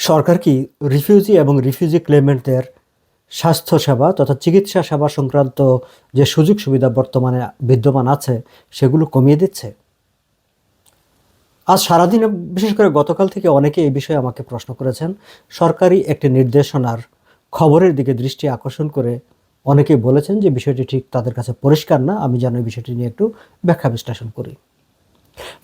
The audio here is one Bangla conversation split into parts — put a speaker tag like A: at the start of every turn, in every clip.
A: সরকার কি রিফিউজি এবং রিফিউজি ক্লেমেন্টদের স্বাস্থ্যসেবা তথা চিকিৎসা সেবা সংক্রান্ত যে সুযোগ সুবিধা বর্তমানে বিদ্যমান আছে সেগুলো কমিয়ে দিচ্ছে? আজ সারাদিন বিশেষ করে গতকাল থেকে অনেকে এই বিষয়ে আমাকে প্রশ্ন করেছেন। সরকারি একটি নির্দেশনার খবরের দিকে দৃষ্টি আকর্ষণ করে অনেকেই বলেছেন যে বিষয়টি ঠিক তাদের কাছে পরিষ্কার না। আমি যেন এই বিষয়টি নিয়ে একটু ব্যাখ্যা বিশ্লেষণ করি।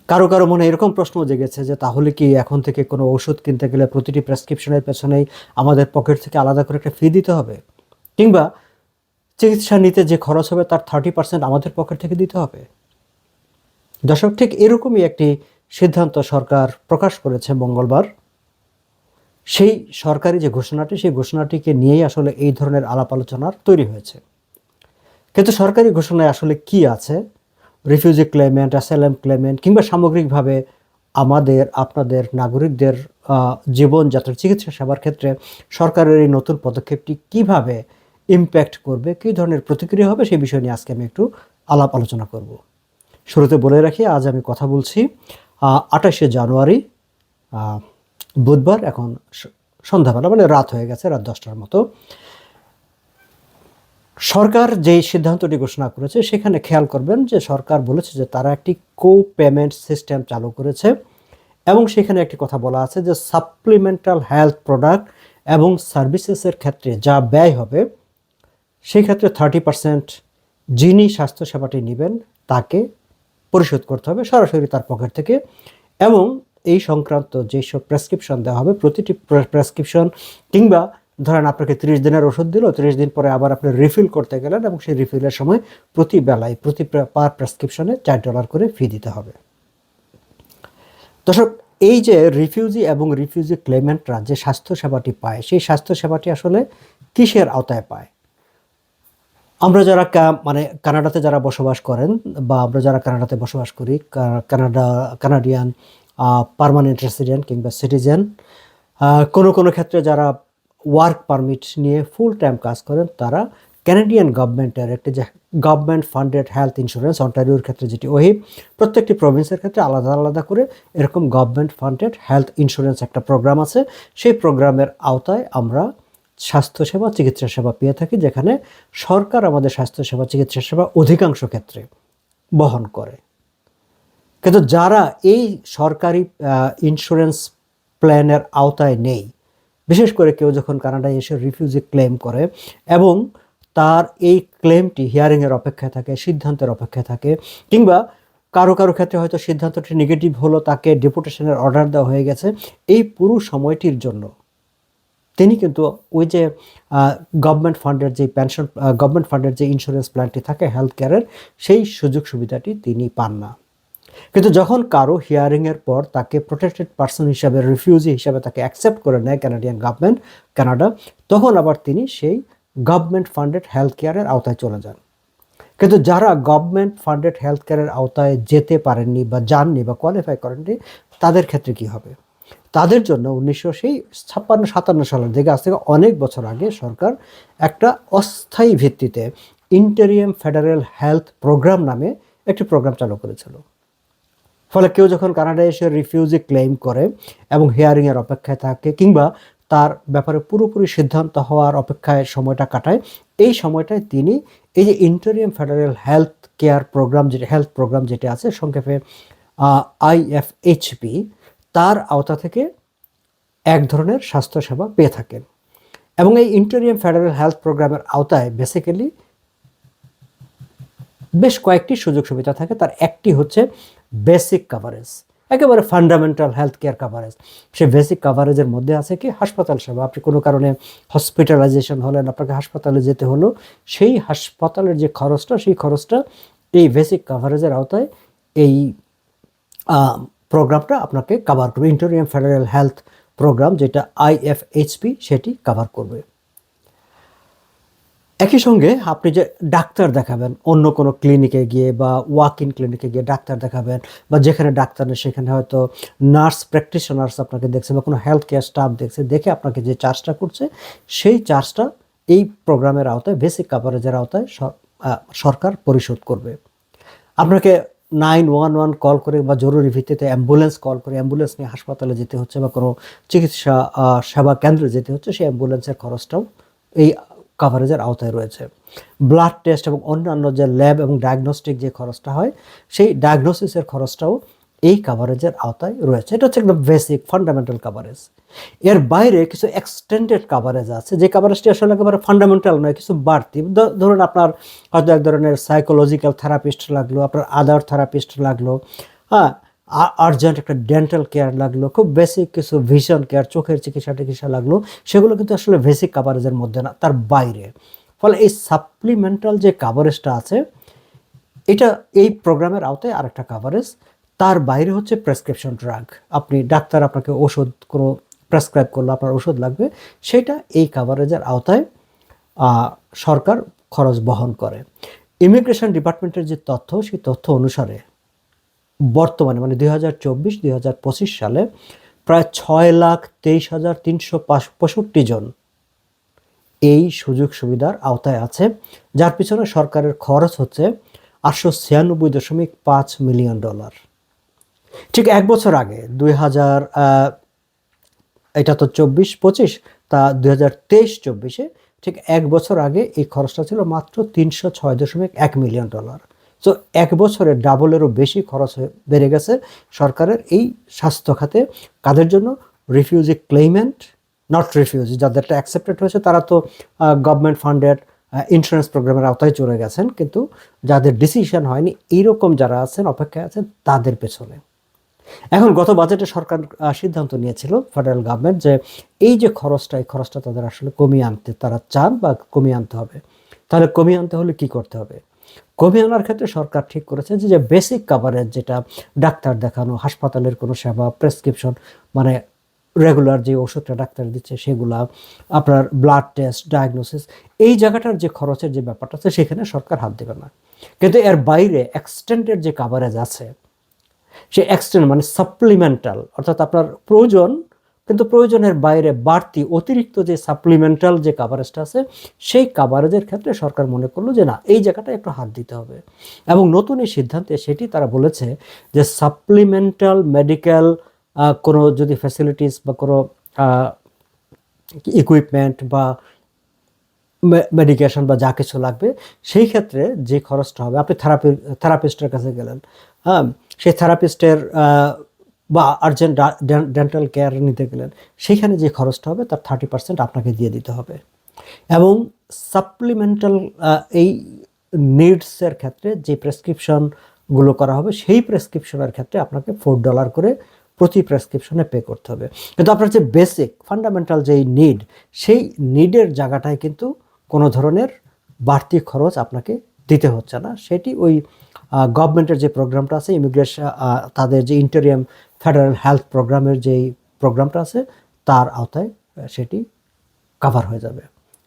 A: কারো কারো মনে এরকম প্রশ্ন জেগেছে যে তাহলে কি এখন থেকে কোনো ওষুধ কিনতে গেলে প্রতিটি প্রেসক্রিপশনের পেছনেই আমাদের পকেট থেকে আলাদা করে একটা ফি দিতে হবে, কিংবা চিকিৎসা নিতে যে খরচ হবে তার 30% আমাদের পকেট থেকে দিতে হবে? দর্শক, ঠিক এরকমই একটি সিদ্ধান্ত সরকার প্রকাশ করেছে মঙ্গলবার। সেই সরকারি যে ঘোষণাটি, সেই ঘোষণাটিকে নিয়েই আসলে এই ধরনের আলাপ আলোচনার তৈরি হয়েছে। কিন্তু সরকারি ঘোষণায় আসলে কি আছে? রিফিউজি ক্লেমেন্ট, অ্যাসাইলাম ক্লেমেন্ট কিংবা সামগ্রিকভাবে আমাদের আপনাদের নাগরিকদের জীবনযাত্রার চিকিৎসা সেবার ক্ষেত্রে সরকারের এই নতুন পদক্ষেপটি কিভাবে ইমপ্যাক্ট করবে, কী ধরনের প্রতিক্রিয়া হবে, সেই বিষয় নিয়ে আজকে আমি একটু আলাপ আলোচনা করব। শুরুতে বলে রাখি, আজ আমি কথা বলছি 28শে জানুয়ারি, বুধবার। এখন সন্ধ্যাবেলা, মানে রাত হয়ে গেছে, রাত 10টার মতো। সরকার যেই সিদ্ধান্তটি ঘোষণা করেছে সেখানে খেয়াল করবেন যে সরকার বলেছে যে তারা একটি পেমেন্ট সিস্টেম চালু করেছে, এবং সেখানে একটি কথা বলা আছে যে সাপ্লিমেন্টাল হেলথ প্রোডাক্ট এবং সার্ভিসেসের ক্ষেত্রে যা ব্যয় হবে সেই ক্ষেত্রে 30% যিনি স্বাস্থ্যসেবাটি নেবেন তাকে পরিশোধ করতে হবে সরাসরি তার পকেট থেকে। এবং এই সংক্রান্ত যেসব প্রেসক্রিপশন দেওয়া হবে, প্রতিটি প্রেসক্রিপশন, কিংবা ধরেন আপনাকে 30 দিনের ওষুধ দিল, 30 দিন পরে আবার আপনি রিফিল করতে গেলেন, এবং সেই রিফিলের সময় প্রতি বেলায় পার প্রেসক্রিপশনে $4 করে ফি দিতে হবে। দর্শক, এই যে রিফিউজি এবং রিফিউজি ক্লেমেন্টরা যে স্বাস্থ্যসেবাটি পায়, সেই স্বাস্থ্যসেবাটি আসলে কিসের আওতায় পায়? আমরা যারা কানাডাতে যারা বসবাস করেন, বা আমরা যারা কানাডাতে বসবাস করি, কানাডিয়ান পার্মানেন্ট রেসিডেন্ট কিংবা সিটিজেন, কোনো কোনো ক্ষেত্রে যারা ওয়ার্ক পারমিট নিয়ে ফুল টাইম কাজ করেন, তারা ক্যানাডিয়ান গভর্নমেন্টের একটি যে গভর্নমেন্ট ফান্ডেড হেলথ ইন্স্যুরেন্স, অন্টারিওর ক্ষেত্রে যেটি ওহিব, প্রত্যেকটি প্রভিন্সের ক্ষেত্রে আলাদা আলাদা করে এরকম গভর্নমেন্ট ফান্ডেড হেলথ ইন্স্যুরেন্স একটা প্রোগ্রাম আছে। সেই প্রোগ্রামের আওতায় আমরা স্বাস্থ্যসেবা চিকিৎসা সেবা পেয়ে থাকি, যেখানে সরকার আমাদের স্বাস্থ্যসেবা চিকিৎসা সেবা অধিকাংশ ক্ষেত্রে বহন করে। কিন্তু যারা এই সরকারি ইন্স্যুরেন্স প্ল্যানের আওতায় নেই, বিশেষ করে কেউ যখন কানাডায় এসে রিফিউজি ক্লেম করে এবং তার এই ক্লেমটি হিয়ারিংয়ের অপেক্ষায় থাকে, সিদ্ধান্তের অপেক্ষায় থাকে, কিংবা কারো কারো ক্ষেত্রে হয়তো সিদ্ধান্তটি নেগেটিভ হলো, তাকে ডিপোর্টেশনের অর্ডার দেওয়া হয়ে গেছে, এই পুরো সময়টির জন্য তিনি কিন্তু ওই যে গভর্নমেন্ট ফান্ডের যে পেনশন, গভর্নমেন্ট ফান্ডের যে ইন্স্যুরেন্স প্ল্যানটি থাকে হেলথ কেয়ারের, সেই সুযোগ সুবিধাটি তিনি পান না। কিন্তু যখন কারো হিয়ারিংয়ের পর তাকে প্রোটেক্টেড পার্সন হিসাবে, রিফিউজি হিসাবে তাকে অ্যাকসেপ্ট করে নেয় ক্যানাডিয়ান গভর্নমেন্ট, কানাডা, তখন আবার তিনি সেই গভর্নমেন্ট ফান্ডেড হেলথ কেয়ারের আওতায় চলে যান। কিন্তু যারা গভর্নমেন্ট ফান্ডেড হেলথ কেয়ারের আওতায় যেতে পারেননি বা যাননি বা কোয়ালিফাই করেননি, তাদের ক্ষেত্রে কি হবে? তাদের জন্য 1956-57 সালের দিকে, আজ থেকে অনেক বছর আগে, সরকার একটা অস্থায়ী ভিত্তিতে ইন্টেরিয়াম ফেডারেল হেলথ প্রোগ্রাম নামে একটি প্রোগ্রাম চালু করেছিল। ফলে কেউ যখন কানাডায় এসে রিফিউজি ক্লেম করে এবং হিয়ারিংয়ের অপেক্ষায় থাকে, কিংবা তার ব্যাপারে পুরোপুরি সিদ্ধান্ত হওয়ার অপেক্ষায় সময়টা কাটায়, এই সময়টায় তিনি এই যে interim federal health care program, যেটা হেলথ প্রোগ্রাম যেটা আছে সংক্ষেপে IFHP, তার আওতা থেকে এক ধরনের স্বাস্থ্যসেবা পেয়ে থাকেন। এবং এই ইন্টেরিয়াম ফেডারেল হেলথ প্রোগ্রামের আওতায় বেসিক্যালি বেশ কয়েকটি সুযোগ সুবিধা থাকে। তার একটি হচ্ছে বেসিক কাভারেজ, একেবারে ফান্ডামেন্টাল হেলথ কেয়ার কাভারেজ। সেই বেসিক কাভারেজের মধ্যে আছে কি, হাসপাতাল সেবা। আপনি কোনো কারণে হসপিটালাইজেশন হলেন, আপনাকে হাসপাতালে যেতে হলো, সেই হাসপাতালের যে খরচটা, সেই খরচটা এই বেসিক কাভারেজের আওতায় এই প্রোগ্রামটা আপনাকে কাভার করবে। ইন্টেরিয়াম ফেডারেল হেলথ প্রোগ্রাম, যেটা IFHP, সেটি কাভার করবে। একই সঙ্গে আপনি যে ডাক্তার দেখাবেন, অন্য কোনো ক্লিনিকে গিয়ে বা ওয়াক ইন ক্লিনিকে গিয়ে ডাক্তার দেখাবেন, বা যেখানে ডাক্তার নেই সেখানে হয়তো নার্স প্র্যাকটিশনার্স আপনাকে দেখছে, বা কোনো হেলথ কেয়ার স্টাফ দেখছে, দেখে আপনাকে যে চার্জটা করছে, সেই চার্জটা এই প্রোগ্রামের আওতায়, বেসিক কাভারেজের আওতায় সরকার পরিশোধ করবে। আপনাকে 911 কল করে বা জরুরি ভিত্তিতে অ্যাম্বুলেন্স কল করে অ্যাম্বুলেন্স নিয়ে হাসপাতালে যেতে হচ্ছে বা কোনো চিকিৎসা সেবা কেন্দ্রে যেতে হচ্ছে, সেই অ্যাম্বুলেন্সের খরচটাও এই কাভারেজের আওতায় রয়েছে। ব্লাড টেস্ট এবং অন্যান্য যে ল্যাব এবং ডায়াগনস্টিক যে খরচটা হয়, সেই ডায়াগনোসিসের খরচটাও এই কাভারেজের আওতায় রয়েছে। এটা হচ্ছে একদম বেসিক ফান্ডামেন্টাল কাভারেজ। এর বাইরে কিছু এক্সটেন্ডেড কাভারেজ আছে, যে কাভারেজটি আসলে একেবারে ফান্ডামেন্টাল নয়, কিছু বাড়তি। ধরুন আপনার হয়তো এক ধরনের সাইকোলজিক্যাল থেরাপিস্ট লাগলো, আপনার আদার থেরাপিস্ট লাগলো, হ্যাঁ, আর্জেন্ট একটা ডেন্টাল কেয়ার লাগলো, খুব বেসিক কিছু ভিশন কেয়ার, চোখের চিকিৎসা লাগলো, সেগুলো কিন্তু আসলে বেসিক কাভারেজের মধ্যে না, তার বাইরে। ফলে এই সাপ্লিমেন্টাল যে কাভারেজটা আছে, এটা এই প্রোগ্রামের আওতায় আরেকটা কাভারেজ। তার বাইরে হচ্ছে প্রেসক্রিপশন ড্রাগ। আপনি ডাক্তার আপনাকে ওষুধ কোনো প্রেসক্রাইব করলো, আপনার ওষুধ লাগবে, সেটা এই কাভারেজের আওতায় সরকার খরচ বহন করে। ইমিগ্রেশন ডিপার্টমেন্টের যে তথ্য, সেই তথ্য অনুসারে বর্তমানে মানে 2024-2025 সালে প্রায় 6,23,365 জন এই সুযোগ সুবিধার আওতায় আছে, যার পিছনে সরকারের খরচ হচ্ছে $896.5 মিলিয়ন। ঠিক এক বছর আগে 2000 এটা তো 24-25, তা 2023-24-এ ঠিক এক বছর আগে এই খরচটা ছিল মাত্র $306.1 মিলিয়ন। তো এক বছরে ডাবলেরও বেশি খরচ বেড়ে গেছে সরকারের এই স্বাস্থ্য খাতে। কাদের জন্য? রিফিউজি ক্লেইমেন্ট, নট রিফিউজি, যাদেরটা অ্যাকসেপ্টেড হয়েছে তারা তো গভর্নমেন্ট ফান্ডেড ইন্স্যুরেন্স প্রোগ্রামের আওতায় চলে গেছেন, কিন্তু যাদের ডিসিশন হয়নি এইরকম যারা আছেন, অপেক্ষায় আছেন, তাদের পেছনে। এখন গত বাজেটে সরকার সিদ্ধান্ত নিয়েছিল, ফেডারেল গভর্নমেন্ট, যে এই যে খরচটা, এই খরচটা তাদের আসলে কমিয়ে আনতে তারা চান বা কমিয়ে আনতে হবে। তাহলে কমিয়ে আনতে হলে কি করতে হবে? কমিয়ে আনার ক্ষেত্রে সরকার ঠিক করেছে যে বেসিক কাভারেজ, যেটা ডাক্তার দেখানো, হাসপাতালের কোনো সেবা, প্রেসক্রিপশন মানে রেগুলার যে ওষুধটা ডাক্তার দিচ্ছে সেগুলা, আপনার ব্লাড টেস্ট, ডায়াগনোসিস, এই জায়গাটার যে খরচের যে ব্যাপারটা আছে, সেখানে সরকার হাত দেবে না। কিন্তু এর বাইরে এক্সটেন্ডেড যে কাভারেজ আছে, সে এক্সটেন্ড মানে সাপ্লিমেন্টাল, অর্থাৎ আপনার প্রয়োজন কিন্তু প্রয়োজনের বাইরে বাড়তি অতিরিক্ত যে সাপ্লিমেন্টাল যে কাভারেজটা আছে, সেই কাভারেজের ক্ষেত্রে সরকার মনে করলো যে না, এই জায়গাটা একটু হাত দিতে হবে। এবং নতুন এই সিদ্ধান্তে সেটি তারা বলেছে যে সাপ্লিমেন্টাল মেডিকেল কোনো যদি ফ্যাসিলিটিস বা কোনো ইকুইপমেন্ট বা মেডিকেশন বা যা কিছু লাগবে, সেই ক্ষেত্রে যে খরচটা হবে, আপনি থেরাপিস্টের কাছে গেলেন, হ্যাঁ, সেই থেরাপিস্টের বা আর্জেন্ট ডেন্টাল কেয়ার নিতে গেলেন, সেইখানে যে খরচটা হবে তার 30% আপনাকে দিয়ে দিতে হবে। এবং সাপ্লিমেন্টাল এই নিডসের ক্ষেত্রে যে প্রেসক্রিপশনগুলো করা হবে, সেই প্রেসক্রিপশনের ক্ষেত্রে আপনাকে $4 করে প্রতি প্রেসক্রিপশনে পে করতে হবে। কিন্তু আপনার যে বেসিক ফান্ডামেন্টাল যেই নিড, সেই নিডের জায়গাটায় কিন্তু কোনো ধরনের বাড়তি খরচ আপনাকে দিতে হচ্ছে না। সেটি ওই গভর্নমেন্টের যে প্রোগ্রামটা আছে, ইমিগ্রেশন তাদের যে ইন্টেরিয়াম ফেডারেল হেলথ প্রোগ্রামের যেই প্রোগ্রামটা আছে, তার আওতায় সেটি কাভার হয়ে যাবে।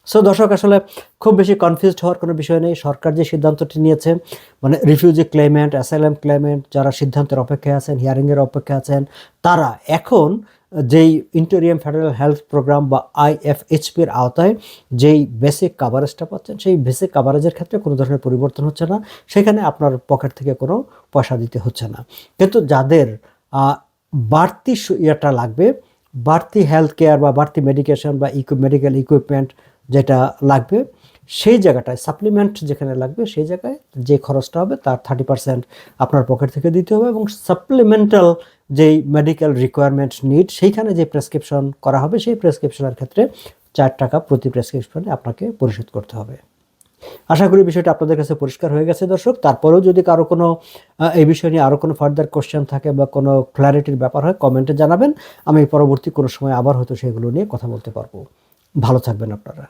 A: সো দর্শক, আসলে খুব বেশি কনফিউজড হওয়ার কোনো বিষয় নেই। সরকার যে সিদ্ধান্তটি নিয়েছে, মানে রিফিউজি ক্লেমেন্ট, অ্যাসাইলাম ক্লেমেন্ট যারা সিদ্ধান্তের অপেক্ষায় আছেন, হিয়ারিংয়ের অপেক্ষায় আছেন, তারা এখন যেই ইন্টেরিয়াম ফেডারেল হেলথ প্রোগ্রাম বা IFHPর আওতায় যেই বেসিক কাভারেজটা পাচ্ছেন, সেই বেসিক কাভারেজের ক্ষেত্রে কোনো ধরনের পরিবর্তন হচ্ছে না। সেখানে আপনার পকেট থেকে কোনো পয়সা দিতে হচ্ছে না। কিন্তু যাদের বাড়তি ইয়েটা লাগবে, বাড়তি হেলথ কেয়ার বা বাড়তি মেডিকেশন বা মেডিকেল ইকুইপমেন্ট যেটা লাগবে, সেই জায়গাটায় সাপ্লিমেন্ট যেখানে লাগবে, সেই জায়গায় যে খরচটা হবে তার 30% আপনার পকেট থেকে দিতে হবে। এবং সাপ্লিমেন্টাল যেই মেডিকেল রিকোয়ারমেন্ট নিড, সেইখানে যে প্রেসক্রিপশন করা হবে, সেই প্রেসক্রিপশনের ক্ষেত্রে $4 প্রতি প্রেসক্রিপশনে আপনাকে পরিশোধ করতে হবে। আশা করি বিষয়টা আপনাদের কাছে পরিষ্কার হয়ে গেছে দর্শক। তারপরেও যদি কারো কোনো এই বিষয় নিয়ে আরও কোনো ফার্দার কোশ্চেন থাকে বা কোনো ক্ল্যারিটির ব্যাপার হয়, কমেন্টে জানাবেন। আমি পরবর্তী কোনো সময় আবার হয়তো সেগুলো নিয়ে কথা বলতে পারবো। ভালো থাকবেন আপনারা।